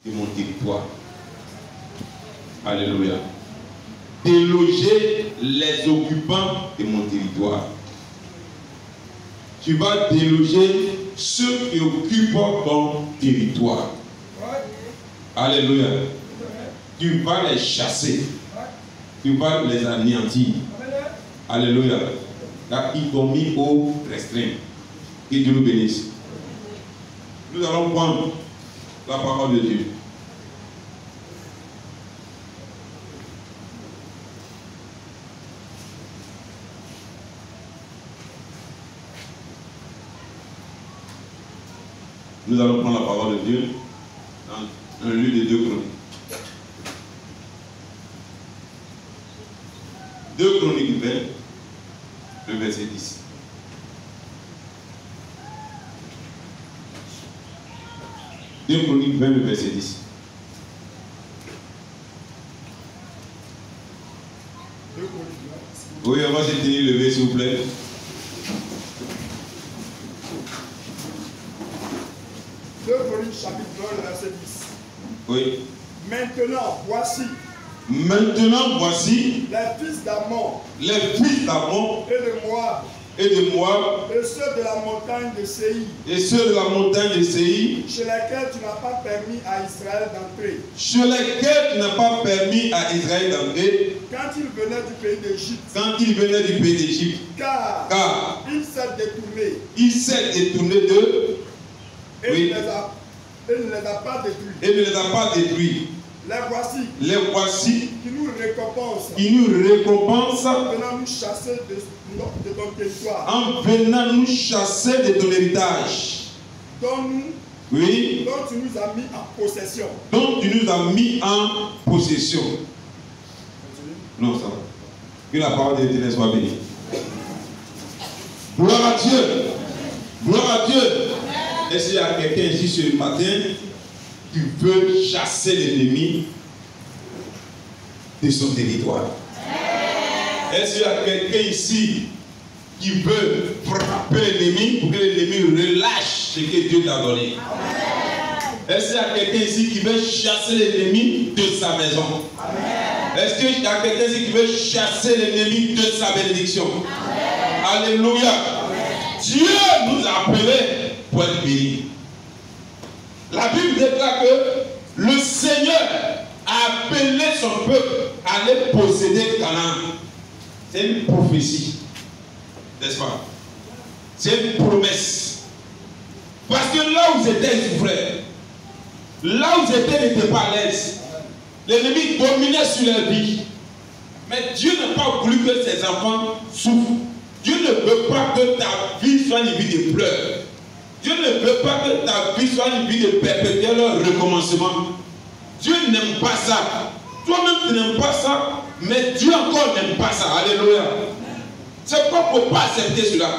de mon territoire. Alléluia. Déloger les occupants de mon territoire. Tu vas déloger ceux qui occupent ton territoire. Alléluia. Tu vas les chasser. Tu vas les anéantir. Alléluia. Car ils t'ont mis au restreint. Que Dieu nous bénisse. Nous allons prendre la parole de Dieu. Nous allons prendre la parole de Dieu dans un livre de 2 Chroniques. 2 Chroniques 20, le verset 10. Deux Chroniques 20, le verset 10. Oui, on va se tenir levé, s'il vous plaît. Chapitre 1, verset 10. Oui. Maintenant, voici les fils d'Ammon et de Moab et ceux de la montagne de Séir, chez lesquels tu n'as pas permis à Israël d'entrer. Quand ils venaient du pays d'Égypte. Car il s'est détourné d'eux. Et il ne les a pas détruits. Les voici qui nous récompensent en venant nous chasser de ton territoire. Dont tu nous as mis en possession. Non, ça va. Que la parole de l'Éternel soit bénie. Gloire à Dieu. Est-ce qu'il y a quelqu'un ici ce matin qui veut chasser l'ennemi de son territoire? Est-ce qu'il y a quelqu'un ici qui veut frapper l'ennemi pour que l'ennemi relâche ce que Dieu t'a donné? Est-ce qu'il y a quelqu'un ici qui veut chasser l'ennemi de sa maison? Est-ce qu'il y a quelqu'un ici qui veut chasser l'ennemi de sa bénédiction? Alléluia. Dieu nous a appelés pour être bénis. La Bible déclare que le Seigneur a appelé son peuple à aller posséder Canaan. C'est une prophétie, n'est-ce pas? C'est une promesse. Parce que là où ils étaient, ils souffraient. Là où ils étaient, ils n'étaient pas à l'aise. L'ennemi dominait sur leur vie. Mais Dieu n'a pas voulu que ses enfants souffrent. Dieu ne veut pas que ta vie soit une vie de pleurs. Dieu ne veut pas que ta vie soit une vie de perpétuel recommencement. Dieu n'aime pas ça. Toi-même tu n'aimes pas ça, mais Dieu encore n'aime pas ça. Alléluia. C'est pourquoi il ne faut pas accepter cela.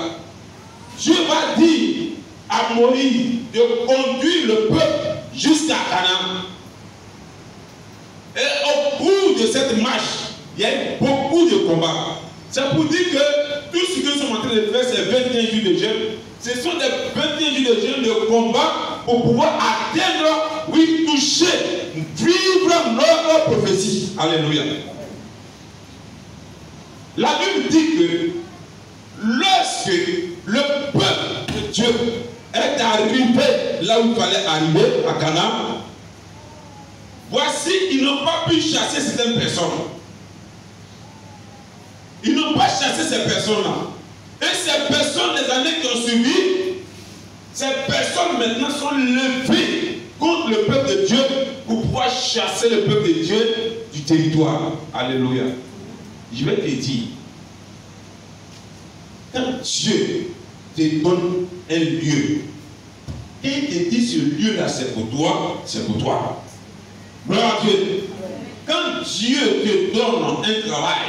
Dieu va dire à Moïse de conduire le peuple jusqu'à Canaan. Et au bout de cette marche, il y a eu beaucoup de combats. C'est pour dire que tout ce que nous sommes en train de faire, c'est 21 jours de jeûne. Ce sont des 21 jours de jeûne de combat pour pouvoir atteindre, oui, toucher, vivre notre prophétie. Alléluia. La Bible dit que lorsque le peuple de Dieu est arrivé là où il fallait arriver, à Canaan, voici, ils n'ont pas pu chasser certaines personnes. Ils n'ont pas chassé ces personnes-là. Et ces personnes, les années qui ont suivi, ces personnes maintenant sont levées contre le peuple de Dieu pour pouvoir chasser le peuple de Dieu du territoire. Alléluia. Je vais te dire, quand Dieu te donne un lieu, et il te dit ce lieu-là c'est pour toi, c'est pour toi. Gloire à Dieu. Quand Dieu te donne un travail,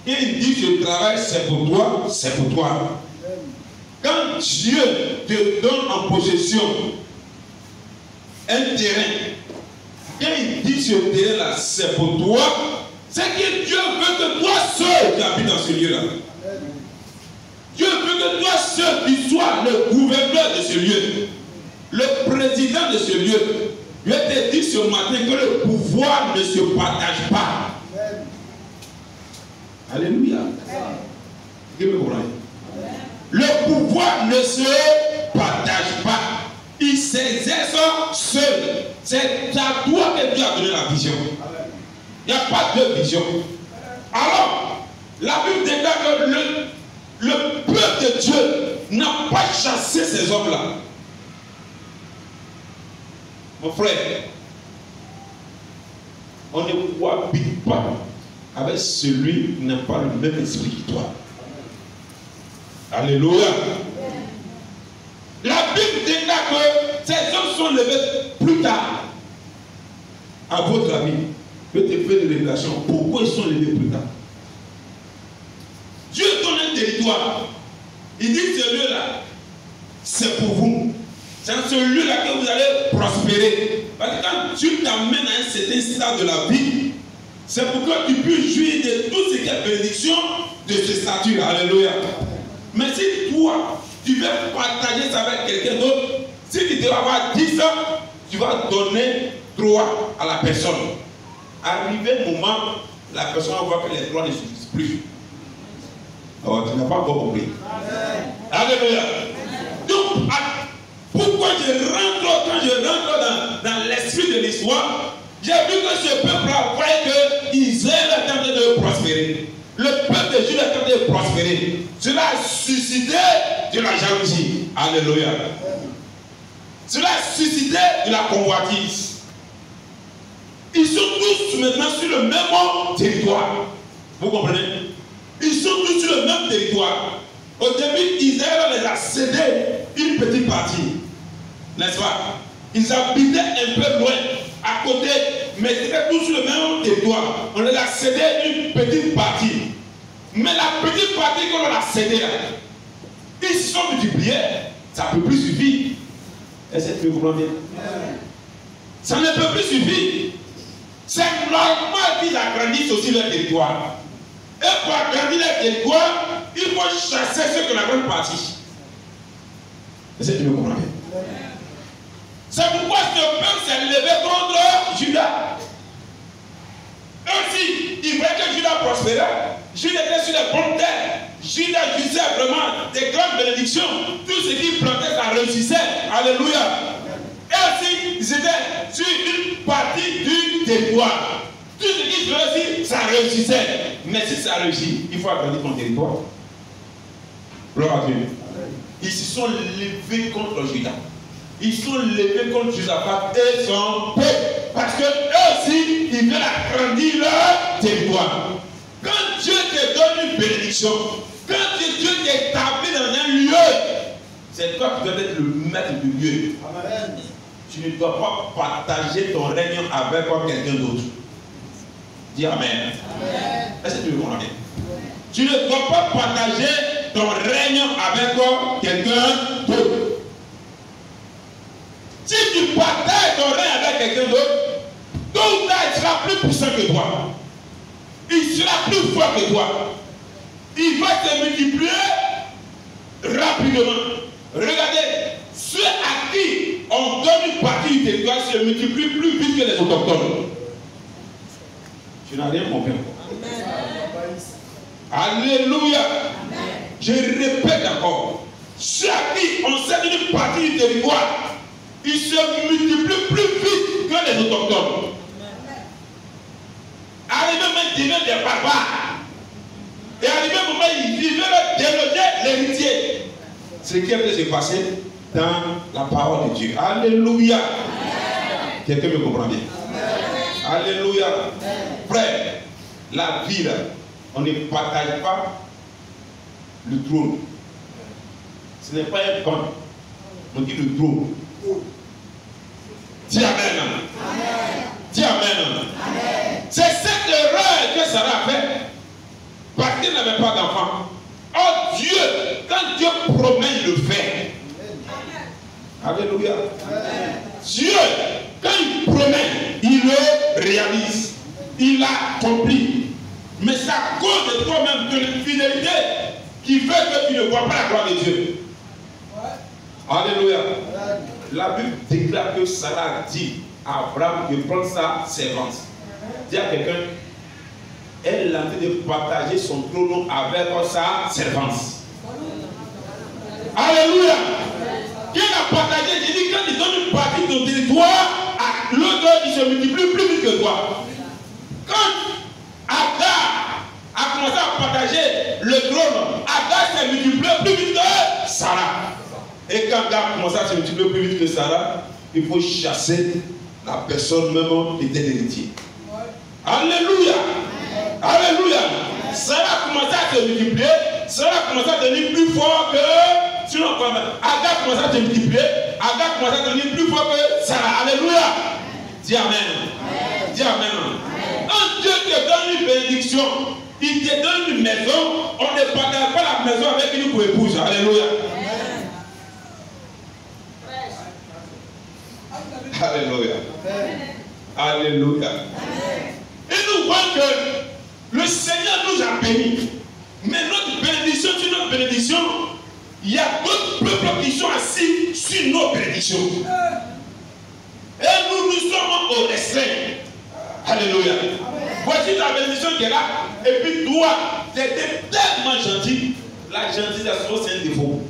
et il dit ce travail c'est pour toi, c'est pour toi. Quand Dieu te donne en possession un terrain, et il dit ce terrain-là c'est pour toi, c'est que Dieu veut que toi seul qui habites dans ce lieu-là. Dieu veut que toi seul qui sois le gouverneur de ce lieu, le président de ce lieu. Je te dis ce matin que le pouvoir ne se partage pas. Alléluia. Le pouvoir ne se partage pas. Il s'exerce seul. C'est à toi que Dieu a donné la vision. Il n'y a pas de vision. Alors, la Bible déclare que le peuple de Dieu n'a pas chassé ces hommes-là. Mon frère, on ne cohabite pas avec celui qui n'a pas le même esprit que toi. Alléluia. La Bible déclare que ces hommes sont levés plus tard. À votre avis, je te fais une révélation. Pourquoi ils sont levés plus tard? Dieu donne un territoire. Il dit ce lieu-là, c'est pour vous. C'est dans ce lieu-là que vous allez prospérer. Parce que quand Dieu t'amène à un certain stade de la vie, c'est pour que tu puisses jouir de tout ce qui est bénédiction de ce statut. Alléluia. Mais si toi, tu veux partager ça avec quelqu'un d'autre, si tu dois avoir 10 ans, tu vas donner 3 à la personne. Arrivé le moment, la personne va voir que les 3 ne suffisent plus. Alors, tu n'as pas encore compris. Alléluia. Donc, pourquoi quand je rentre dans l'esprit de l'histoire, j'ai vu que ce peuple-là voyait qu'Israël est en train de prospérer. Le peuple de Jude est en train de prospérer. Cela a suscité de la jalousie. Alléluia. Cela a suscité de la convoitise. Ils sont tous maintenant sur le même territoire. Vous comprenez? Ils sont tous sur le même territoire. Au début, Israël les a cédé une petite partie. N'est-ce pas? Ils habitaient un peu loin, à côté, mais c'était tous sur le même territoire. On les a cédé une petite partie. Mais la petite partie qu'on leur a cédée là, ils se sont multipliés. Ça ne peut plus suffire. Est-ce que vous comprenez bien? Ça ne peut plus suffire. C'est normal qu'ils agrandissent aussi leur territoire. Et pour agrandir leur territoire, il faut chasser ceux qui ont la grande partie. Est-ce que tu me comprends bien? C'est pourquoi ce peuple s'est levé contre Judas. Eux aussi, ils voyaient que Judas prospérait. Judas était sur les bonnes terres. Judas jouissait vraiment des grandes bénédictions. Tout ce qu'il plantait, ça réussissait. Alléluia. Et aussi, ils étaient sur une partie du territoire. Tout ce qu'ils faisaient aussi, ça réussissait. Mais si ça réussit, il faut agrandir ton territoire. Gloire à Dieu. Ils se sont levés contre Judas. Ils sont levés contre Josaphat et son peuple. Parce que eux aussi, ils veulent agrandir leur territoire. Quand Dieu te donne une bénédiction, quand Dieu t'établit dans un lieu, c'est toi qui dois être le maître du lieu. Amen. Tu ne dois pas partager ton règne avec quelqu'un d'autre. Dis Amen. Amen. Est-ce que tu me comprends bien? Tu ne dois pas partager ton règne avec quelqu'un d'autre. Si tu partages ton règne avec quelqu'un d'autre, tôt ou tard, il sera plus puissant que toi. Il sera plus fort que toi. Il va se multiplier rapidement. Regardez, ceux à qui on donne une partie du territoire se multiplient plus vite que les autochtones. Tu n'as rien compris. Alléluia. Amen. Je répète encore. Ceux à qui on cède une partie du territoire, ils se multiplient plus vite que les autochtones. Arrivé maintenant, ils des barbares. Et arrivé au moment où ils veulent déloger l'héritier. Ce qui est se passer dans la parole de Dieu. Alléluia. Quelqu'un me comprend bien? Amen. Alléluia. Frère, la vie là, on ne partage pas le trône. Ce n'est pas un pan. On dit le trône. Dis Amen. Amen. Dis Amen. Amen. C'est cette erreur que Sarah a fait parce qu'elle n'avait pas d'enfant. Oh Dieu, quand Dieu promet, il le fait. Amen. Alléluia. Amen. Dieu, quand il promet, il le réalise. Il l'a accompli. Mais c'est à cause de toi-même, de l'infidélité, qui fait que tu ne vois pas la gloire de Dieu. Alléluia. La Bible déclare que Sarah a dit Abraham de prendre sa servante. Dis à quelqu'un, elle a envie de partager son trône avec sa servante. Alléluia. Qu'elle a partagé, j'ai dit, quand il donne une partie de ton territoire, à l'autre, il se multiplie plus vite que toi. Quand Agar a commencé à partager le trône, Agar s'est multiplié plus vite que Sarah. Et quand Agar a commencé à se multiplier plus vite que Sarah, il faut chasser la personne même qui était l'héritier. Alléluia. Alléluia. Sarah a commencé à se multiplier, Sarah a commencé à devenir plus fort que... Sinon, Agar commence à se multiplier, Agar commence à devenir plus fort que Sarah. Alléluia. Dis Amen. Dis Amen. Un Dieu te donne une bénédiction, il te donne une maison, on ne partage pas la maison avec une co-épouse. Alléluia. Alléluia. Alléluia. Et nous voyons que le Seigneur nous a bénis. Mais notre bénédiction, sur notre bénédiction, il y a d'autres peuples qui sont assis sur nos bénédictions. Et nous sommes au restreint. Alléluia. Voici ta bénédiction qui est là. Et puis toi, tu étais tellement gentil. La gentillesse, c'est un défaut.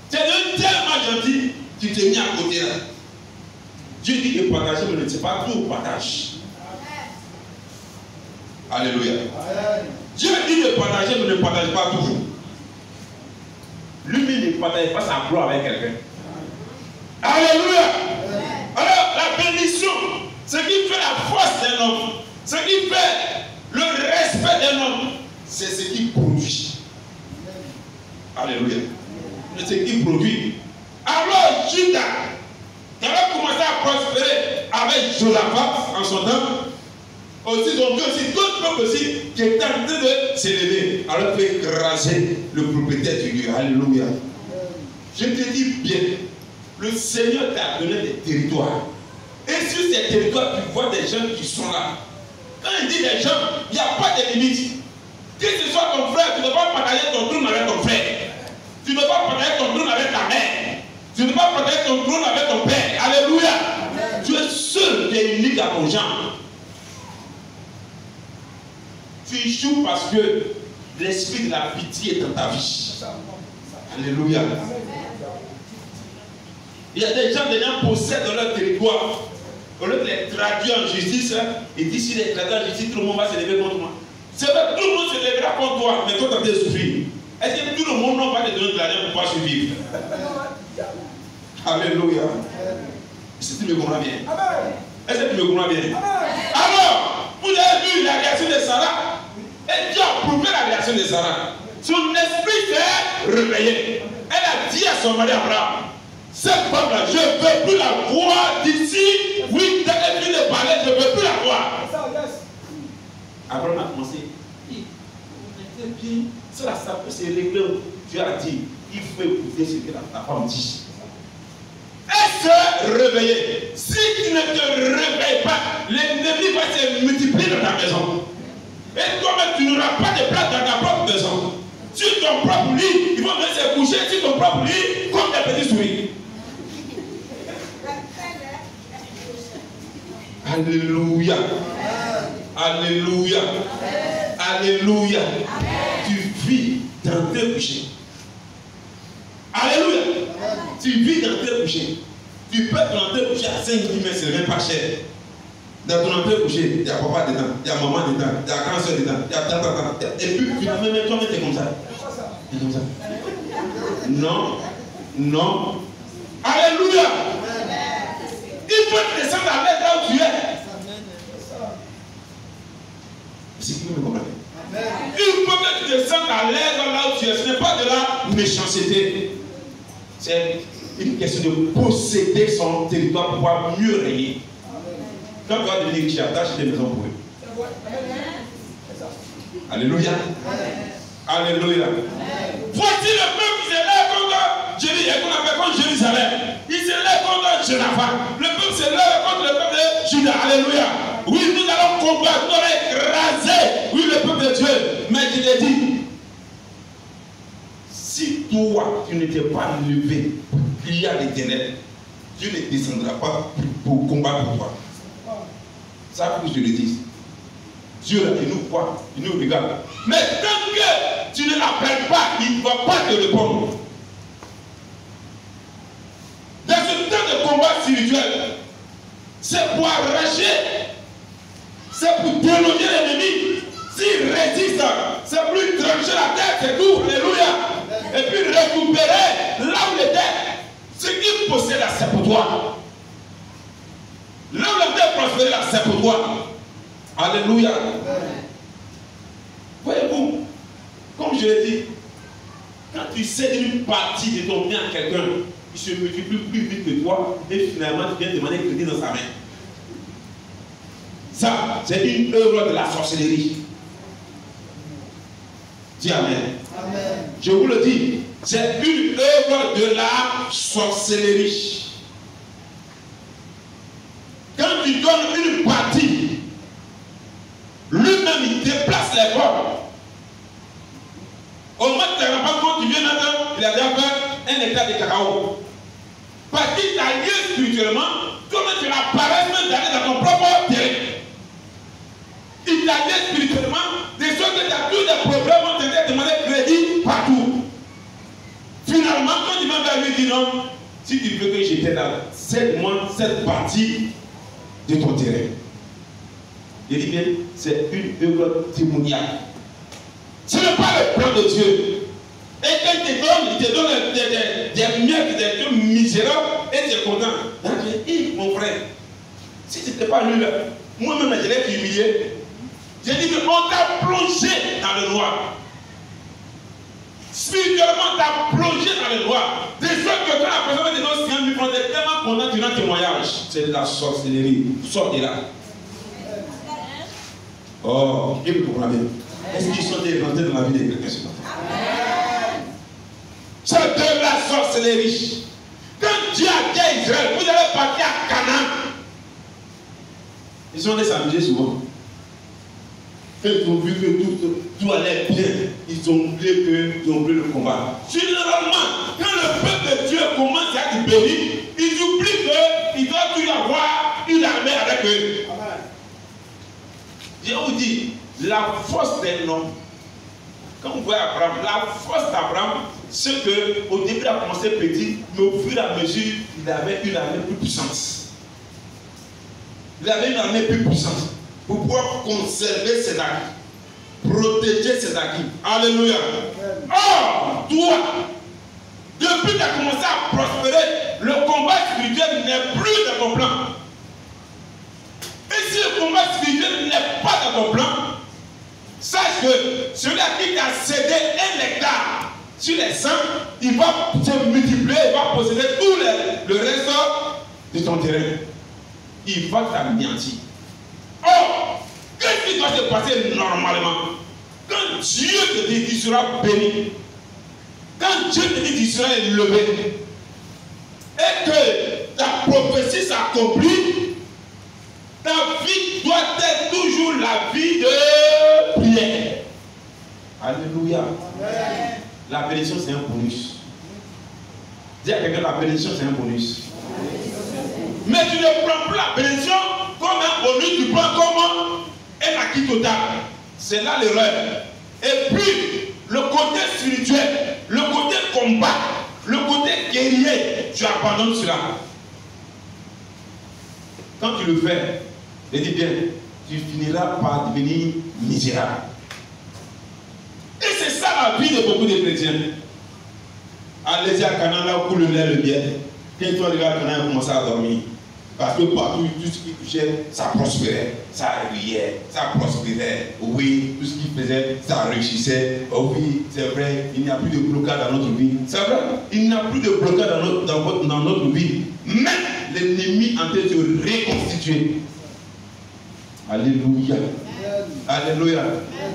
Tu es tellement gentil, tu t'es mis à côté là. Dieu dit de partager, mais ne sais pas tout partage. Alléluia. Dieu dit de partager, mais ne partage pas toujours. Lui-même ne partage pas sa gloire avec quelqu'un. Alléluia. Alors, la bénédiction, ce qui fait la force d'un homme, ce qui fait le respect d'un homme, c'est ce qui produit. Alléluia. C'est ce qui produit. Alors, Judas, il avait commencé à prospérer avec Josaphat en son temps. Aussi, donc, aussi d'autres peuples aussi qui étaient en train de s'élever. Alors, il faut écraser le propriétaire du lieu. Alléluia. Je te dis bien, le Seigneur t'a donné des territoires. Et sur ces territoires, tu vois des gens qui sont là. Quand il dit des gens, il n'y a pas de limite. Que ce soit ton frère, tu ne dois pas partager ton trône avec ton frère. Tu ne dois pas partager ton trône avec ta mère. Tu ne dois pas partager ton trône avec ton père. Alléluia. Tu es seul qui est unique à ton genre. Tu échoues parce que l'esprit de la pitié est dans ta vie. Alléluia. Il y a des gens qui possèdent leur territoire. Au lieu de les traduire en justice, ils disent si les traduis en justice, tout le monde va se lever contre moi. C'est vrai, tout le monde se lèvera contre toi, mais toi tu as été souffrir. Est-ce que tout le monde va te donner de l'argent pour pouvoir survivre? Alléluia. Est-ce que tu me comprends bien? Est-ce que tu me comprends bien? Alors, vous avez vu la réaction de Sarah? Et Dieu a prouvé la réaction de Sarah. Son esprit s'est réveillé. Elle a dit à son mari Abraham, cette femme-là, je ne veux plus la voir d'ici. Oui, dès qu'elle vient de parler, je ne veux plus la voir. Abraham a commencé. On était bien. Cela, ça peut se régler. Dieu a dit, il faut écouter ce que ta femme dit. Elle se réveillait. Si tu ne te réveilles pas, l'ennemi va se multiplier dans ta maison. Et toi-même, tu n'auras pas de place dans ta propre maison. Sur ton propre lit, ils vont venir se coucher sur ton propre lit comme des petits souris. Alléluia. Alléluia. Alléluia. Tu vis dans tes couchers. Alléluia. Tu vis dans tes couchers. Tu peux dans tes couchers à 5 000 mètres, c'est même pas cher. Dans ton entrée couché, il y a papa dedans, il y a maman dedans, il y a grand-soeur dedans, il y a tata dedans. Et puis finalement, même toi, tu es comme ça. Tu es comme ça. Non. Non. Alléluia. Il faut te descendre à l'aise là où tu es. C'est qui me comprend? Il faut que tu descendes à l'aise là où tu es. Ce n'est pas de la méchanceté. C'est une question de posséder son territoire pour pouvoir mieux régner. Quand tu vas devenir riche, attache des maisons pour eux. Alléluia. Alléluia. Voici le peuple qui s'élève contre Jérusalem. Il s'élève contre Josaphat. Le peuple s'élève contre le peuple de Juda. Alléluia. Oui, nous allons combattre, nous allons écraser. Oui, le peuple de Dieu. Mais je t'ai dit, si toi, tu n'étais pas levé pour prier à l'Éternel, Dieu ne descendra pas pour combattre pour toi. Ça, faut que je le dise. Dieu, là, il nous voit, il nous regarde. Mais tant que tu ne l'appelles pas, il ne va pas te répondre. Dans ce temps de combat spirituel, c'est pour arracher, c'est pour déloger l'ennemi. S'il résiste, c'est pour lui trancher la tête, c'est tout. Alléluia. Et puis récupérer là où il était. Ce qu'il possède, c'est pour toi. Là où il était prospéré, c'est pour toi. Alléluia. Voyez-vous, comme je l'ai dit, quand tu cèdes une partie de ton bien à quelqu'un, il se multiplie plus vite que toi et finalement tu viens demander crédit dans sa main. Ça, c'est une œuvre de la sorcellerie. Dis Amen. Amen. Je vous le dis, c'est une œuvre de la sorcellerie. Quand tu donnes une partie, lui-même il déplace les corps. Au moins, tu ne te rends pas compte, tu viens d'entendre, il a déjà fait un hectare de cacao. Parce qu'il t'a lié spirituellement, toi-même tu n'as pas même d'aller dans ton propre terrain. Il t'a lié spirituellement, des choses que tu as tous des problèmes, on t'a demandé crédit partout. Finalement, quand il m'a vers lui, il dit non, si tu veux que j'étais là, cède-moi cette partie de ton terrain. Il dit bien, c'est une œuvre témoignale. Ce n'est pas le plan de Dieu. Et quand il te donne des miettes, des trucs misérables, et tu es content. Donc tu dis, mon frère, si ce n'était pas lui là, moi-même je l'ai humilié. J'ai dit qu'on t'a plongé dans le noir. Spirituellement, t'a plongé dans le noir. Des choses que quand la personne te donne 100 000 francs, t'es tellement content, tu rends témoignage. C'est de la sorcellerie. Sortez là. Oh, qui peut comprendre? Est-ce qu'ils sont rentrés dans la vie de quelqu'un ce matin? C'est de la sorcellerie. Quand Dieu a dit à Israël, vous allez partir à Canaan. Ils sont allés s'amuser souvent. Quand ils ont vu que tout allait bien, ils ont oublié le combat. Généralement, quand le peuple de Dieu commence à être béni, ils oublient qu'il doit toujours avoir une armée avec eux. Je vous dis, la force d'un homme, quand vous voyez Abraham, la force d'Abraham, c'est qu'au début il a commencé petit, mais au fur et à mesure, il avait une armée plus puissante. Il avait une armée plus puissante pour pouvoir conserver ses acquis, protéger ses acquis. Alléluia. Or, toi, depuis que tu as commencé à prospérer, le combat spirituel n'est plus dans ton plan. Et si le combat spirituel n'est pas dans ton plan, sache que celui à qui t'a cédé un hectare sur les 100, il va se multiplier, il va posséder tout le reste de ton terrain. Il va t'anéantir. Or, qu'est-ce qui doit se passer normalement? Quand Dieu te dit qu'il sera béni, quand Dieu te dit qu'il sera élevé, et que ta prophétie s'accomplit, ta vie doit être toujours la vie de prière. Alléluia. Amen. La bénédiction, c'est un bonus. Dis à quelqu'un, la bénédiction, c'est un bonus. Mais tu ne prends plus la bénédiction comme un bonus, tu prends comme un acquis total. C'est là l'erreur. Et puis, le côté spirituel, le côté combat, le côté guerrier, tu abandonnes cela. Quand tu le fais, je dis bien, tu finiras par devenir misérable. Et c'est ça la vie de beaucoup de chrétiens. Allez-y à Canaan, là où coule le lait, le miel. Quand tu regardes Canaan, ils commencent à dormir. Parce que partout, tout ce qu'il touchait, ça prospérait, ça riait, ça prospérait. Oui, tout ce qu'il faisait, ça réussissait. Oh oui, c'est vrai, il n'y a plus de blocage dans notre vie. C'est vrai, il n'y a plus de blocage dans notre vie. Même l'ennemi en train de se reconstituer. Alléluia. Alléluia.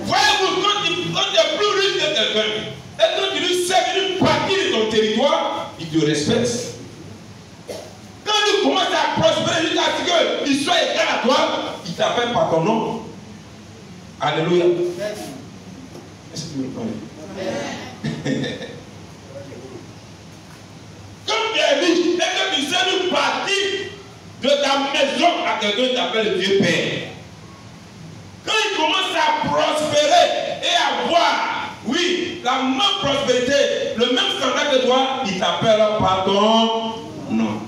Voyez-vous, quand tu es plus riche que quelqu'un, et quand tu lui sers une partie de ton territoire, il te respecte. Quand tu commences à prospérer jusqu'à ce qu'il soit égal à toi, il t'appelle par ton nom. Alléluia. Est-ce que tu me parles? Quand tu es riche et que tu sers une partie de ta maison à quelqu'un qui t'appelle le vieux père. Quand il commence à prospérer et à voir, oui, la même prospérité, le même standard que toi, il t'appelle par ton nom.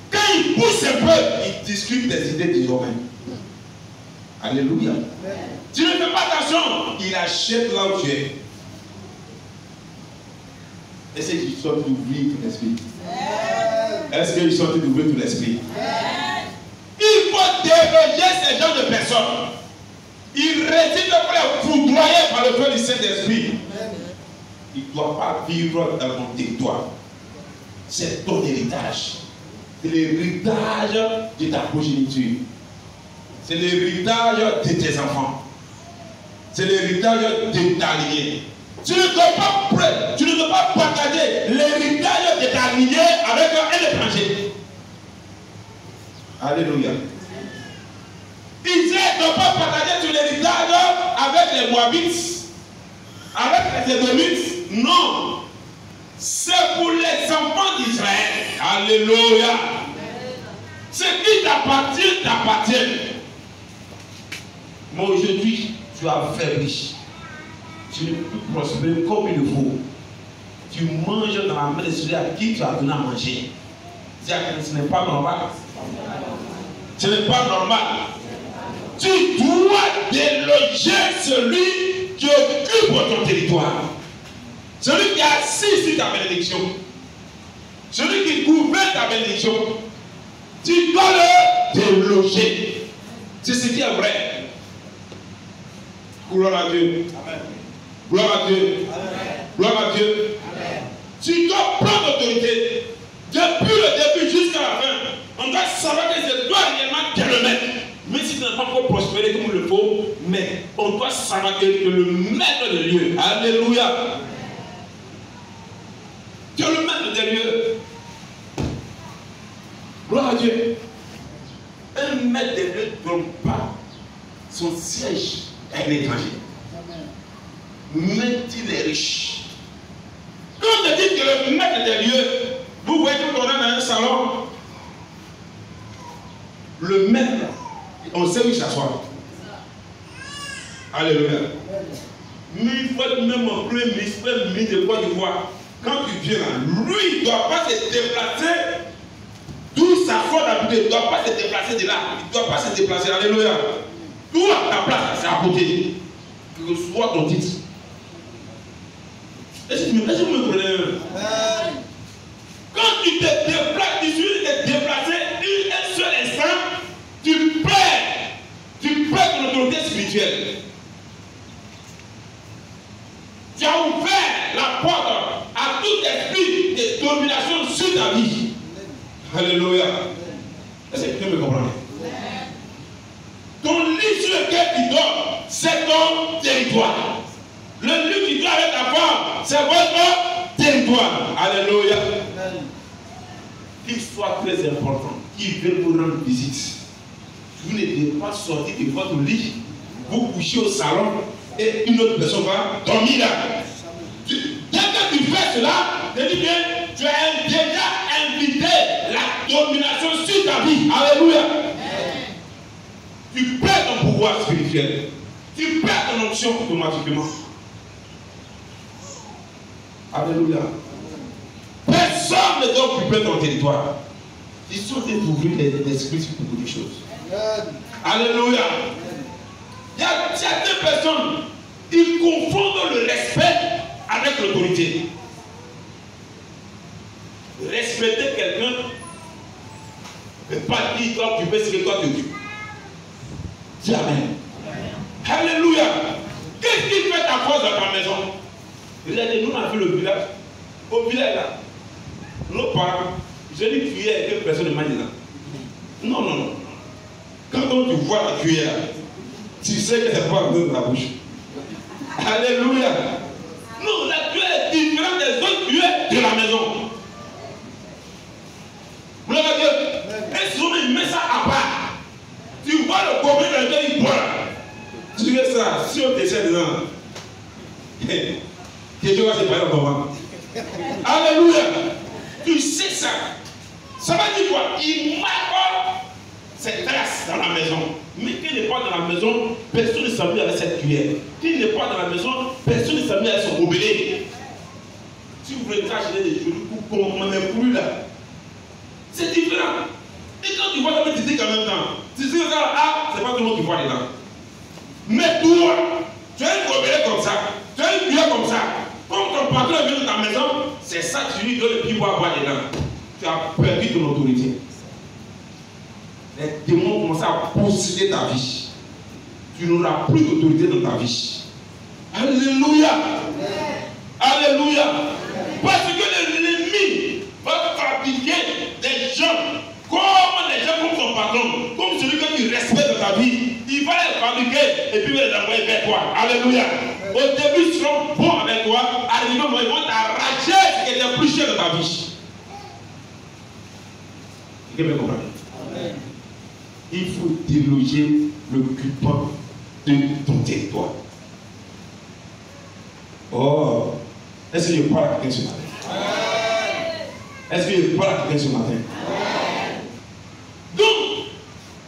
Quand il pousse un peu, il discute des idées des hommes. Alléluia. Tu ne fais pas attention, il achète là où tu es. Est-ce qu'ils sont d'ouvrir ton esprit? Est-ce qu'ils sont d'ouvrir ton esprit? Il faut déroger ces genres de personnes. Ils résident pour les foudroyer par le feu du Saint-Esprit. Il ne doit pas vivre dans ton territoire. C'est ton héritage. C'est l'héritage de ta progéniture. C'est l'héritage de tes enfants. C'est l'héritage de ta lignée. Tu ne dois pas partager l'héritage de ta lignée avec un étranger. Alléluia. Israël ne doit pas partager sur l'héritage avec les Moabites, avec les Édomites. Non. C'est pour les enfants d'Israël. Alléluia. Ce qui t'appartient, t'appartient. Mais aujourd'hui, tu as fait riche. Tu ne peux prospérer comme il le faut. Tu manges dans la main de celui à qui tu as donné à manger. Ce n'est pas normal. Ce n'est pas normal. Tu dois déloger celui qui occupe ton territoire. Celui qui est assis sur ta bénédiction. Celui qui gouverne ta bénédiction. Tu dois le déloger. C'est ce qui est vrai. Gloire à Dieu. Amen. Gloire à Dieu. Amen. Gloire à Dieu. Amen. Tu dois prendre l'autorité. Depuis le début jusqu'à la fin, on doit savoir que c'est toi réellement qui es le maître. Mais si tu n'as pas encore prospéré comme il le faut, mais on doit savoir que le maître des lieux. Alléluia. Tu es le maître des lieux. Gloire à Dieu. Un maître des lieux ne donne pas son siège à un étranger. Mais il est riche. Quand on dit que le maître des lieux, vous voyez quand on est dans un salon, le maître, on sait où il s'assoit. Alléluia. Mais il faut être même un premier ministre de Côte d'Ivoire. Quand tu viens là, lui, il ne doit pas se déplacer d'où il s'assoit d'habitude. Il ne doit pas se déplacer de là. Il ne doit pas se déplacer. Alléluia. Tout à ta place, c'est à côté. Tu reçois ton titre. Est-ce que vous me comprenez? Quand tu te déplaces, tu suis te déplacer un seul instant, tu perds ton autorité spirituelle. Tu as ouvert la porte à tout esprit de domination sur ta vie. Alléluia. Est-ce que vous me comprenez? Ton lit sur lequel tu dors, c'est ton territoire. Le lieu qui dort avec ta femme, c'est votre territoire. Alléluia. Qu'il soit très important, qui veut vous rendre visite. Vous ne devez pas sortir de votre lit, vous coucher au salon et une autre personne va dormir là. Dès que tu fais cela, je dis bien, tu as déjà invité la domination sur ta vie. Alléluia. Tu perds ton pouvoir spirituel. Tu perds ton option automatiquement. Alléluia. Personne ne doit occuper ton territoire. Ils sont d'ouvrir les esprits sur beaucoup de choses. Alléluia. Il y a certaines personnes, ils confondent le respect avec l'autorité. Respecter quelqu'un ne veut pas dire doit occuper ce que toi tu occupes. Dis Amen. Alléluia. Qu'est-ce qui fait ta force dans ta maison? Regardez, nous on a vu le village. Au village là, nos parents, je dis cuillère et que personne ne mange là. Non, non, non. Quand tu vois la cuillère, tu sais que c'est pas dans la bouche. Alléluia. Non, la cuillère est différente des autres cuillères de la maison. Gloire à Dieu. Et souvent il met ça à part. Tu vois le copain dans lequel il boit. Tu fais ça, si on décède dedans. Que Dieu va se parler au moment. Alléluia. Tu sais ça. Ça va dire il marque ses traces dans la maison. Mais qu'il n'est pas dans la maison, personne ne s'amuse avec cette cuillère. Qu'il n'est pas dans la maison, personne ne s'amuse avec son gobelet. Si vous voulez cacher les genoux, vous ne comprenez plus là. C'est différent. Et quand tu vois la même tu dis en même temps, tu dis que ah, c'est pas tout le monde qui voit dedans. Mais toi, tu as un gobelet comme ça, tu as une cuillère comme ça. Comme ton patron vient de ta maison, c'est ça que tu lui donnes et puis boire dedans. Tu as perdu ton autorité. Les démons commencent à posséder ta vie. Tu n'auras plus d'autorité dans ta vie. Alléluia. Alléluia. Parce que l'ennemi va fabriquer des gens comme les gens comme ton patron, comme celui que tu respectes dans ta vie. Il va les fabriquer et puis il va les envoyer vers toi. Alléluia. Au début, ils seront bons avec toi. Arrivé au moment, ils vont t'arracher ce qui était plus cher dans ta vie. Vous pouvez comprendre? Il faut déloger l'occupant de ton territoire. Oh, est-ce que je parle à quelqu'un ce matin? Est-ce que je parle à quelqu'un ce matin? Donc,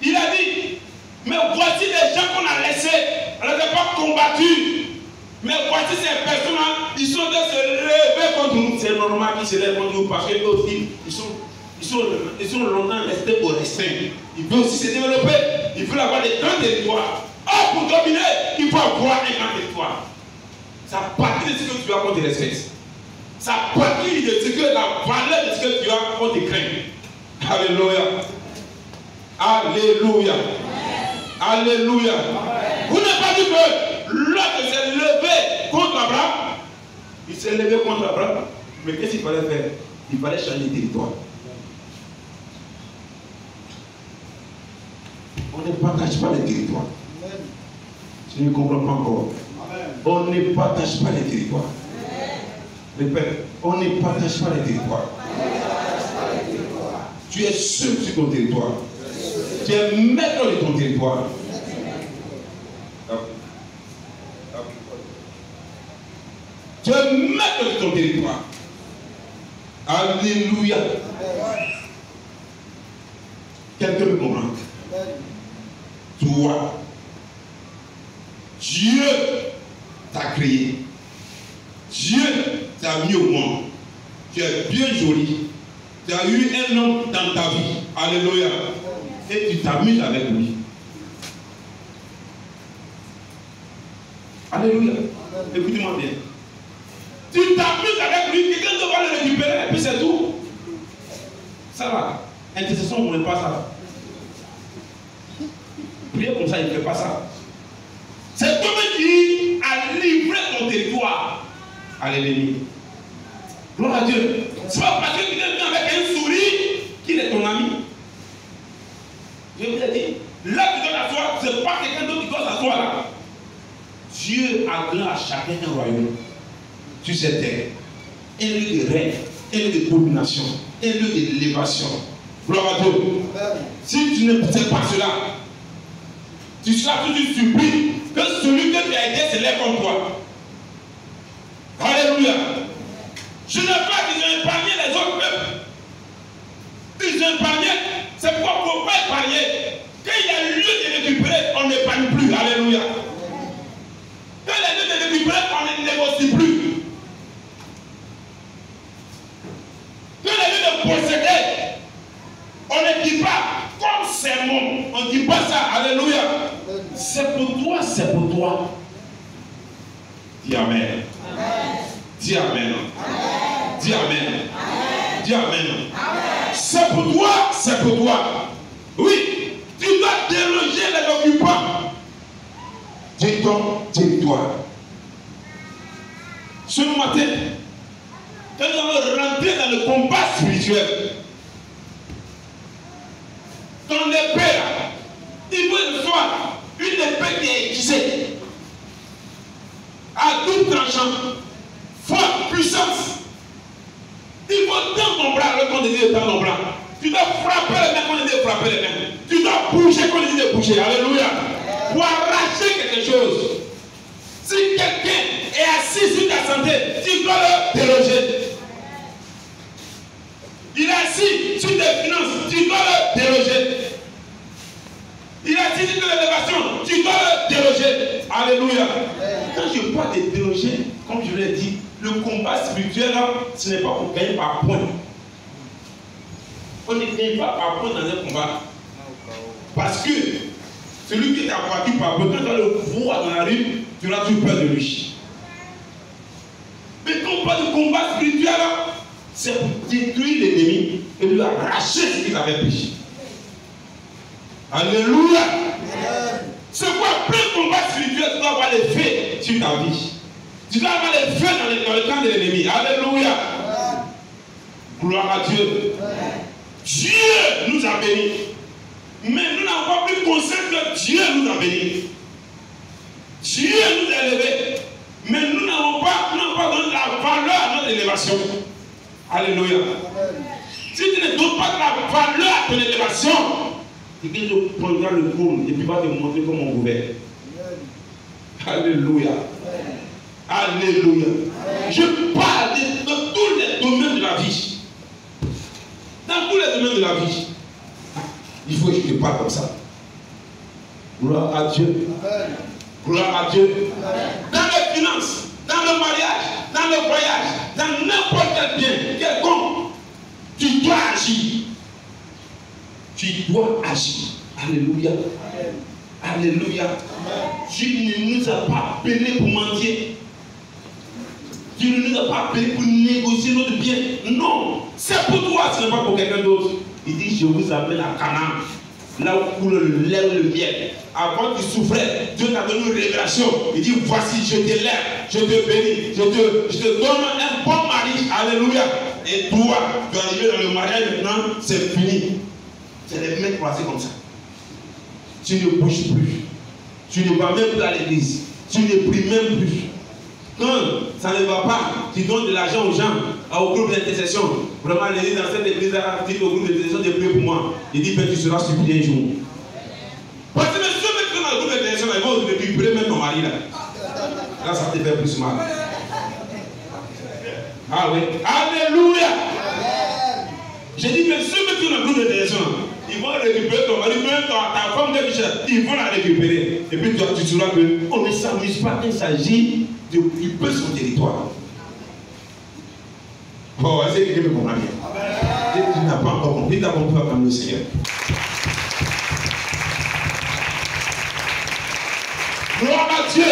il a dit, mais voici les gens qu'on a laissés, on ne les a pas combattus. Mais voici ces personnes-là, ils sont de se lever contre nous. C'est normal qu'ils se lèvent contre nous parce qu'eux aussi, ils sont longtemps restés au restreint. Ils veulent aussi se développer. Ils veulent avoir des grands territoires. Or, pour dominer, il faut avoir un grand territoire. Ça partit de ce que tu as qu'on te respecte. Ça partit de ce que la valeur de ce que tu as qu'on te craint. Alléluia. Alléluia. Alléluia. Vous n'avez pas dit que l'autre s'est levé contre Abraham. Il s'est levé contre Abraham. Mais qu'est-ce qu'il fallait faire? Il fallait changer de territoire. On ne partage pas les territoires. Je ne comprends pas encore. On ne partage pas les territoires. Répète, on ne partage pas les territoires. Tu es seul sur ton territoire. Tu es maître de ton territoire. Tu es maître de ton territoire. Alléluia. Quelqu'un me comprend? Toi, Dieu t'a créé. Dieu t'a mis au monde. Tu es bien joli. Tu as eu un homme dans ta vie. Alléluia. Et tu t'amuses avec lui. Alléluia. Écoutez-moi bien. Tu t'amuses avec lui. Quelqu'un doit le récupérer et puis c'est tout. Ça va. Intercession, on ne fait pas ça. Prier comme ça, il ne fait pas ça. C'est toi qui a livré ton territoire à l'ennemi. Gloire à Dieu. C'est pas parce que tu es venu avec un sourire qu'il est ton ami. Je vous ai dit, là tu dois t'asseoir, c'est pas quelqu'un d'autre qui doit s'asseoir là. Dieu a donné à chacun un royaume sur cette terre. Un lieu de règne, un lieu de domination, un lieu d'élévation. Gloire à Dieu. Si tu ne sais pas cela, tu seras toujours surpris que celui que tu as aidé se lève contre toi. Alléluia. Je ne veux pas qu'ils ont épargné les autres peuples. Ils ont épargné. C'est pourquoi il ne faut pas épargner. Quand il y a lieu de récupérer, on n'épargne plus. Alléluia. Quand il y a lieu de récupérer, on ne négocie plus. Quand il y a lieu de posséder, on ne dit pas comme c'est mon. On ne dit pas ça. Alléluia. C'est pour toi, c'est pour toi. Dis Amen. Dis Amen. Dis Amen. Dis Amen. C'est pour toi, c'est pour toi. Oui, tu dois déloger les occupants de ton territoire. Ce matin, quand nous allons rentrer dans le combat spirituel, ton épée là, il faut le soir, une épée qui est aiguisée, à double tranchant, forte puissance. Il faut tendre ton bras, le temps de dire tendre ton bras. Tu dois frapper les mains quand il dit frapper les mains. Tu dois bouger quand il dit bouger. Alléluia. Pour arracher quelque chose. Si quelqu'un est assis sur ta santé, tu dois le déloger. Il est assis sur des finances, tu dois le déloger. Il a dit de l'élévation, tu dois le déloger. Alléluia. Quand je parle de déloger, comme je l'ai dit, le combat spirituel, ce n'est pas pour gagner par point. On ne gagne pas par point dans un combat. Parce que celui qui t'a battu par point, quand tu vas le voir dans la rue, tu auras toujours peur de lui. Mais quand on parle de combat spirituel, c'est pour détruire l'ennemi et lui arracher ce qu'il avait pris. Alléluia. C'est quoi plein combat spirituel, tu dois avoir les faits sur ta vie. Tu dois avoir les faits dans le camp de l'ennemi. Alléluia. Gloire à Dieu. Dieu nous a bénis. Mais nous n'avons pas plus conscience que Dieu nous a bénis. Dieu nous a élevés. Mais nous n'avons pas donné la valeur à notre élévation. Alléluia. Si tu ne donnes pas la valeur à ton élévation, c'est que Dieu prendra le cours et puis va te montrer comment on gouverne. Alléluia. Alléluia. Je parle de tous les domaines de la vie. Dans tous les domaines de la vie. Il faut que je te parle comme ça. Gloire à Dieu. Gloire à Dieu. Dans les finances, dans le mariage, dans le voyage, dans n'importe quel bien, quelconque, tu dois agir. Tu dois agir. Alléluia. Alléluia. Dieu ne nous a pas appelés pour mentir. Dieu ne nous a pas appelés pour négocier notre bien. Non. C'est pour toi, ce n'est pas pour quelqu'un d'autre. Il dit, je vous amène à Canaan, là où coule le lait et le miel. Avant tu souffrais, Dieu t'a donné une révélation. Il dit, voici, je t'élève, je te bénis, je te donne un bon mari. Alléluia. Et toi, tu es arrivé dans le mariage maintenant, c'est fini. C'est les mains croisées comme ça. Tu ne bouges plus. Tu ne vas même plus à l'église. Tu ne pries même plus. Quand ça ne va pas, tu donnes de l'argent aux gens, au groupe d'intercession. Vraiment, il dit dans cette église-là, dit au groupe d'intercession de prier pour moi. Il dit, tu seras supplié un jour. Parce que ceux qui sont dans le groupe d'intercession, ils vont te récupérer même ton mari là. Là, ça te fait plus mal. Ah oui. Alléluia. J'ai dit, mais ceux qui sont dans le groupe d'intercession, ils vont récupérer ton mari, même ta femme de Michel, ils vont la récupérer. Et puis toi, tu sauras qu'on ne s'amuse pas, il s'agit d'occuper son territoire. Bon, est-ce que quelqu'un me comprend bien? Tu n'as pas encore compris, tu as compris comme le Seigneur. Gloire à Dieu.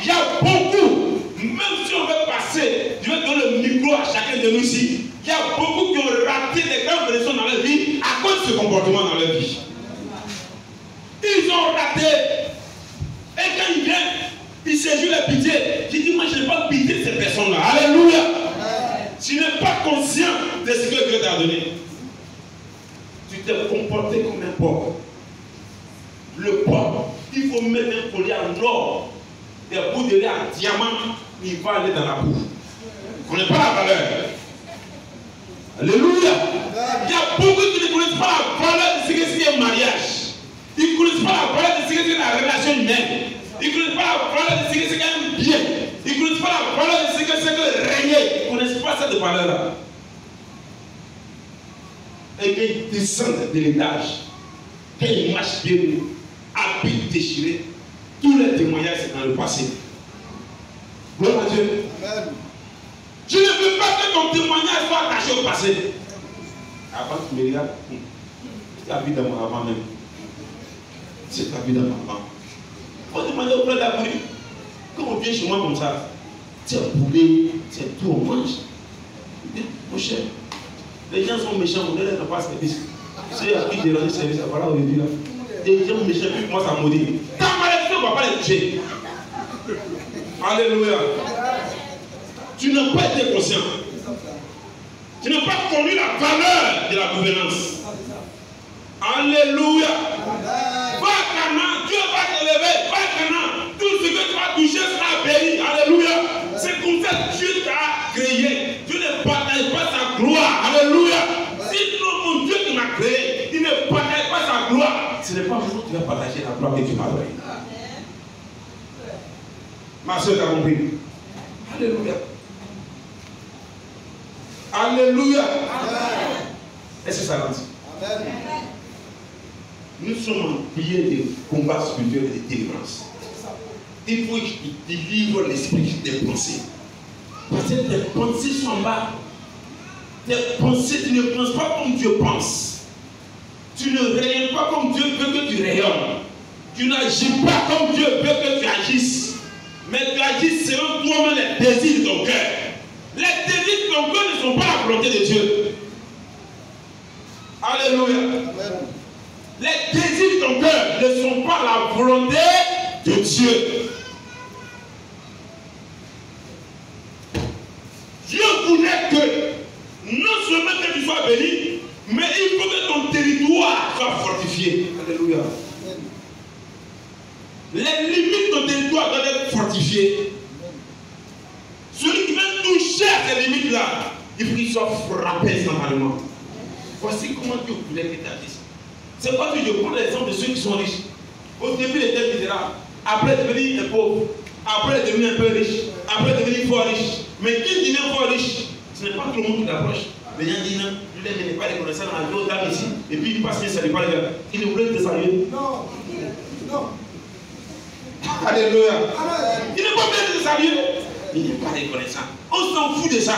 Il y a beaucoup, même si on veut passer, je vais donner le micro à chacun de nous ici. Il y a beaucoup qui ont raté des grandes blessures dans leur vie à cause de ce comportement dans leur vie. Ils ont raté. Et quand ils viennent, ils séjournent la pitié. J'ai dit, moi je n'ai pas pitié de ces personnes-là. Alléluia. Tu n'es pas conscient de ce que Dieu t'a donné. Tu t'es comporté comme un porc. Le porc, il faut mettre un collier en or, des bouts de lait en diamant, il va aller dans la boue. On ne connaît pas la valeur. Alléluia. Il y a beaucoup qui ne connaissent pas la valeur de ce que c'est un mariage. Ils ne connaissent pas la valeur de ce que c'est la relation humaine. Ils ne connaissent pas la valeur de ce que c'est un bien. Ils ne connaissent pas la valeur de ce que c'est que régner. Ils ne connaissent pas cette valeur-là. Et qu'ils descendent de l'étage, qu'ils marchent bien, habits déchirés, tous les témoignages c'est dans le passé. Gloire à Dieu. Amen. Je ne veux pas que ton témoignage soit attaché au passé. Avant tu me regardes, c'est ta vie dans mon avant même. C'est ta vie dans mon avant. On demande au frère d'amour, quand on vient chez moi comme ça, c'est un poulet, c'est tout, on mange. Mon cher, les gens sont méchants, on ne les a pas service. C'est à qui j'ai rendu service, voilà aujourd'hui là. Les gens méchants, puis moi ça maudit. Ta maladie, on ne va pas les toucher. Alléluia. Tu n'as pas été conscient. Tu n'as pas connu la valeur de la gouvernance. Alléluia. Va à Canaan, Dieu va t'élever. Va à Canaan. Tout ce que tu vas toucher sera béni. Alléluia. C'est comme ça que Dieu t'a créé. Dieu ne partage pas sa gloire. Alléluia. Si mon Dieu qui m'a créé, il ne partage pas sa gloire, ce n'est pas vous qui vas partager la gloire que tu m'as donnée. Ma soeur, tu as compris. Alléluia. Alléluia. Est-ce que ça va dire? Nous sommes en milieu de combats spirituels et de délivrance. Il faut qu'il délivre l'esprit des pensées. Parce que tes pensées sont en bas. Tes pensées, tu ne penses pas comme Dieu pense. Tu ne rayonnes pas comme Dieu veut que tu rayonnes. Tu n'agis pas comme Dieu veut que tu agisses. Mais tu agis selon toi-même les désirs de ton cœur. Les désirs de ton cœur ne sont pas la volonté de Dieu. Alléluia. Les désirs de ton cœur ne sont pas la volonté de Dieu. Dieu voulait que non seulement que tu sois béni, mais il faut que ton territoire soit fortifié. Alléluia. Les limites de ton territoire doivent être fortifiées. Celui qui veut toucher à ces limites-là, il faut qu'il soit frappé instantanément. Voici comment Dieu voulait que tu agisses. C'est pas que je prends l'exemple de ceux qui sont riches. Au début, ils étaient misérables. Après, devenir un pauvre. Après, devenir un peu riche. Après, devenir fort riche. Mais qui devient fort riche, ce n'est pas tout le monde qui l'approche. Les gens disent non, lui n'est pas reconnaissant dans la vie aux dames ici. Et puis il passe bien, ça ne pas les gars. Il ne voulait te saluer. Non. Non. Alléluia. Il n'est pas bien de saluer. Il n'est pas reconnaissant. On s'en fout de ça.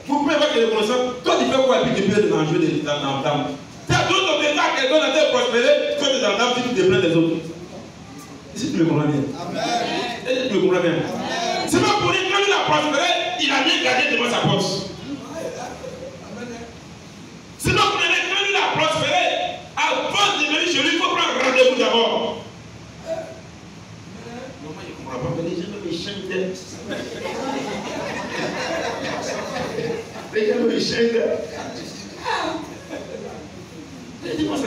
Vous pouvez pas être reconnaissant. Toi, tu fais quoi et puis tu peux dans le jeu de l'âme. Tu as d'autres obédients à quelqu'un qui a prospéré, toi tu es dans l'âme, tu te plains des autres. Si tu me comprends bien. Amen. Tu me comprends bien. C'est pas pour dire que quand il a prospéré, il a bien gardé devant sa poche. C'est pas pour dire que quand il a prospéré, avant de venir chez lui, il faut prendre rendez-vous d'abord. Non, moi je ne comprends pas, mais les gens me changent d'aide. Les gens me changent d'aide. Dis-moi ça.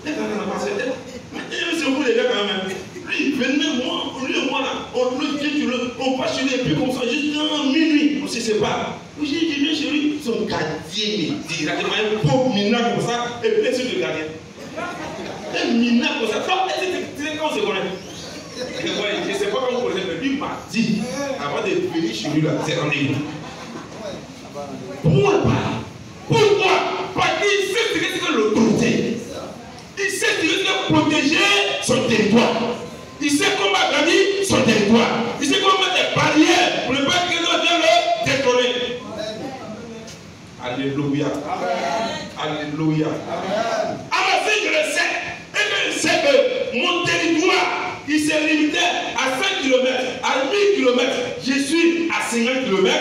C'est vous les gars quand même. Lui, venez moi, lui et moi là, on le dit, on passe chez lui et puis comme ça, juste dans minuit, on ne se sépare. J'ai dit, viens chez lui, son gardien me dit, il a un pauvre minable comme ça, et puis c'est le gardien. Un minable comme ça, c'est quand on se connaît. Je ne sais pas comment on connaît, mais lui m'a dit, avant de venir chez lui là, c'est rendez-vous. Pourquoi pas? Pourquoi? Parce qu'il sait ce que c'est que l'autorité. Il sait ce que c'est que protéger son territoire. Il sait comment gagner son territoire. Il sait comment mettre des barrières pour ne pas que l'autre vienne le détrôner. Alléluia. Alléluia. Alors si je le sais, et que je sais que mon territoire, il s'est limité à 5 km, à 1000 km, je suis à 50 km,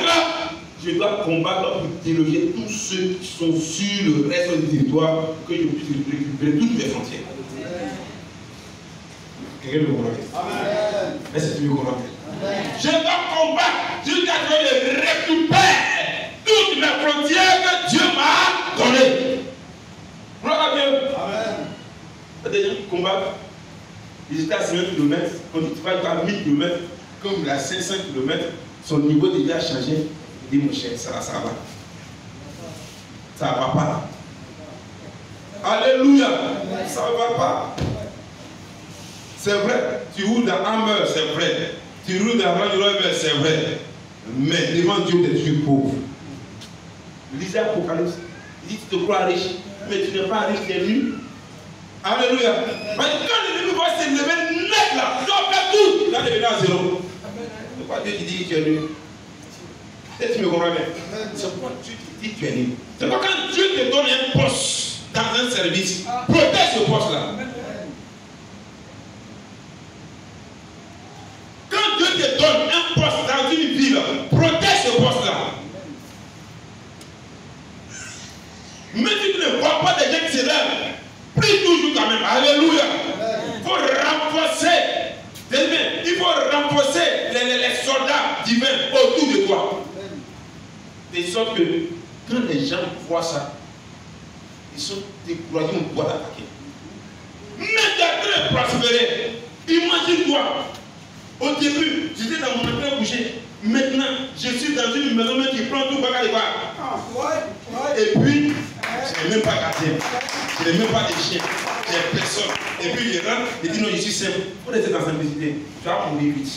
je dois combattre pour déloger tous ceux qui sont sur le reste du territoire, que je puisse récupérer toutes les frontières. Quelqu'un me comprend? Est-ce que tu me comprends? Je dois combattre jusqu'à ce que je récupère toutes les frontières que Dieu m'a données. Gloire à Dieu. Il y a des gens qui combattent. Ils étaient à 50 km, quand tu vas à 1000 km, comme il a 500 km, son niveau de vie a changé. Il dit mon cher, ça va. Ça ne va pas. Alléluia. Ça ne va pas. C'est vrai, tu roules dans Hammer, c'est vrai. Tu roules dans Range Rover, c'est vrai. Mais devant Dieu, tu es toujours pauvre. Lisez Apocalypse. Il dit tu te crois riche, mais tu n'es pas riche, tu es nul. Alléluia. Mais quand l'ennemi va se lever net là, tu vas faire tout. Là, tu es à zéro. C'est pas Dieu qui dit que tu es nul. Et tu me comprends bien. C'est pourquoi Dieu qui dit que tu es nul. C'est pas quand Dieu te donne un poste dans un service, protège ce poste-là. Quand Dieu te donne un poste dans une ville, protège ce poste-là. Mais si tu ne vois pas des gens qui se lèvent, prie toujours quand même. Alléluia. Il faut renforcer. Il faut renforcer les soldats divins autour de toi. De sorte que quand les gens voient ça, ils sont découragés, on doit l'attaquer. Mais tu es en train de prospérer. Imagine-toi. Au début, j'étais dans mon emploi couché. Maintenant, je suis dans une maison qui prend tout bagarre et va. Et puis, je n'ai même pas gardien. Je n'ai même pas de chien. J'ai personne. Et puis, je rentre et dis non, je suis simple. Pour être dans simplicité, tu vas mourir vite.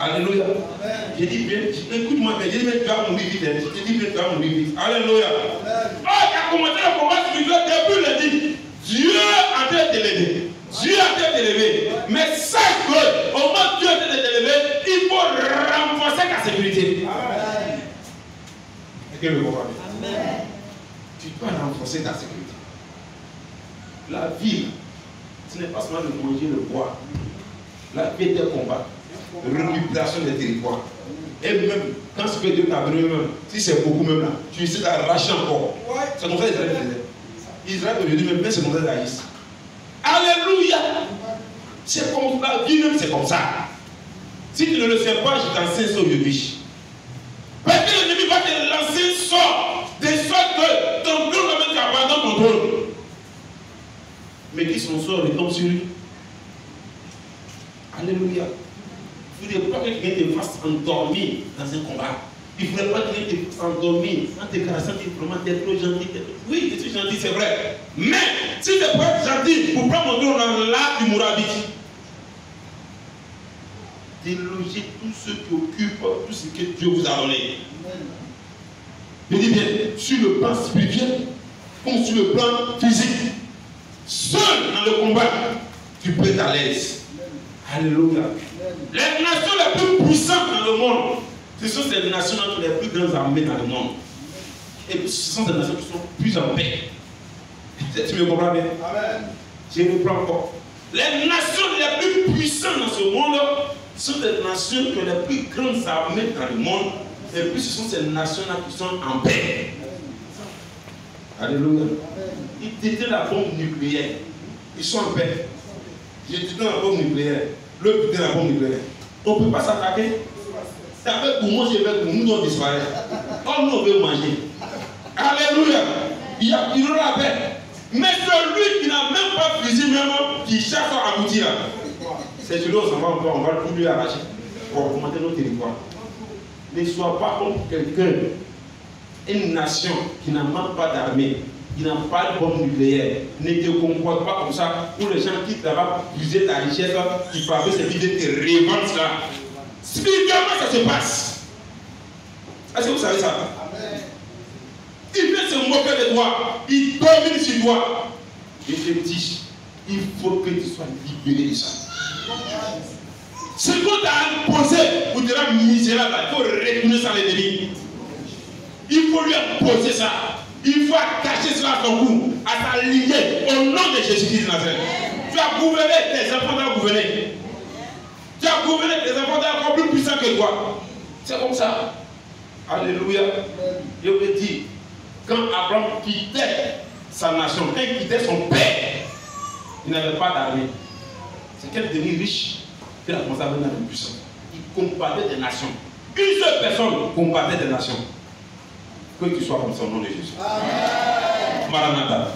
Alléluia. J'ai dit bien, écoute-moi bien, j'ai dit bien, tu vas mourir vite. J'ai dit bien, tu vas mourir vite. Alléluia. Oh, tu as commencé le combat spirituel depuis lundi. Dieu a train de t'élever. Dieu a train de t'élever. Mais sache que, au moment où Dieu a train de t'élever, il faut renforcer ta sécurité. Est-ce que vous comprenez? Tu dois renforcer ta sécurité. La vie, ce n'est pas seulement de manger le bois. La vie est un combat. Récupération des territoires. Et même, quand ce que Dieu t'a donné, si c'est beaucoup même là, tu essaies d'arracher encore. C'est comme ça qu'Israël faisait. Israël aujourd'hui même, c'est comme ça d'Aïs. Alléluia. C'est comme la vie même, c'est comme ça. Si tu ne le sais pas, je t'enseigne ça aujourd'hui. Parce que l'ennemi va te lancer sort, de sorte que ton trône va mettre abandon ton trône. Mais qui son sort retombe sur lui. Alléluia. Il ne faudrait pas que quelqu'un te fasse endormir dans un combat. Il ne faudrait pas que quelqu'un te fasse endormir en te caressant, vraiment t'es trop gentil. Oui, je suis gentil, c'est vrai. Mais si tu n'es pas gentil pour prendre mon trône là, tu mourras vite. Délogez tous ceux qui occupent tout ce que Dieu vous a donné. Je dis bien, sur le plan spirituel, comme sur le plan physique, seul dans le combat, tu peux être à l'aise. Alléluia. Les nations les plus puissantes dans le monde, ce sont ces nations qui ont les plus grandes armées dans le monde. Et ce sont des nations qui sont plus en paix. Tu me comprends bien? Amen. Je reprends encore. Les nations les plus puissantes dans ce monde sont des nations qui ont les plus grandes armées dans le monde. Et puis ce sont ces nations-là qui sont en paix. Alléluia. Ils détiennent la bombe nucléaire. Ils sont en paix. J'ai dit la bombe nucléaire. Le putain de la bombe nucléaire. On ne peut pas s'attaquer. Ça fait pour manger avec nous, nous on disparaît. Oh, nous on veut manger. Alléluia. Il aura la paix. Mais celui qui n'a même pas fusil, même, qui cherche à aboutir, c'est celui-là, on va tout lui arracher pour augmenter nos territoires. Ne sois pas comme quelqu'un, une nation qui n'a même pas d'armée, qui n'a pas de bombe nucléaire. Ne te comporte pas comme ça pour les gens qui travaillent puiser ta richesse, qui fabriquent ces vidéos, te revendent ça. Spirituellement, ça se passe. Est-ce que vous savez ça? Amen. Il vient se moquer de toi, il domine sur toi. Je te dis, il faut que tu sois libéré de ça. Ce qu'on t'a imposé pour te rendre misérable, il faut retourner ça l'ennemi. Il faut lui imposer ça. Il faut attacher cela à son cou, à sa lignée, au nom de Jésus-Christ de Nazareth. Tu as gouverné, tes enfants doivent gouverner. Tu as gouverné, tes enfants doivent encore plus puissants que toi. C'est comme ça. Alléluia. Je vous dis, quand Abraham quittait sa nation, quand il quittait son père, il n'avait pas d'armée. C'est qu'elle devenait riche. Il a commencé à venir dans le puissant. Il combattait des nations. Une seule personne combattait des nations. Que tu sois comme ça au nom de Jésus. Amen. Maranatha.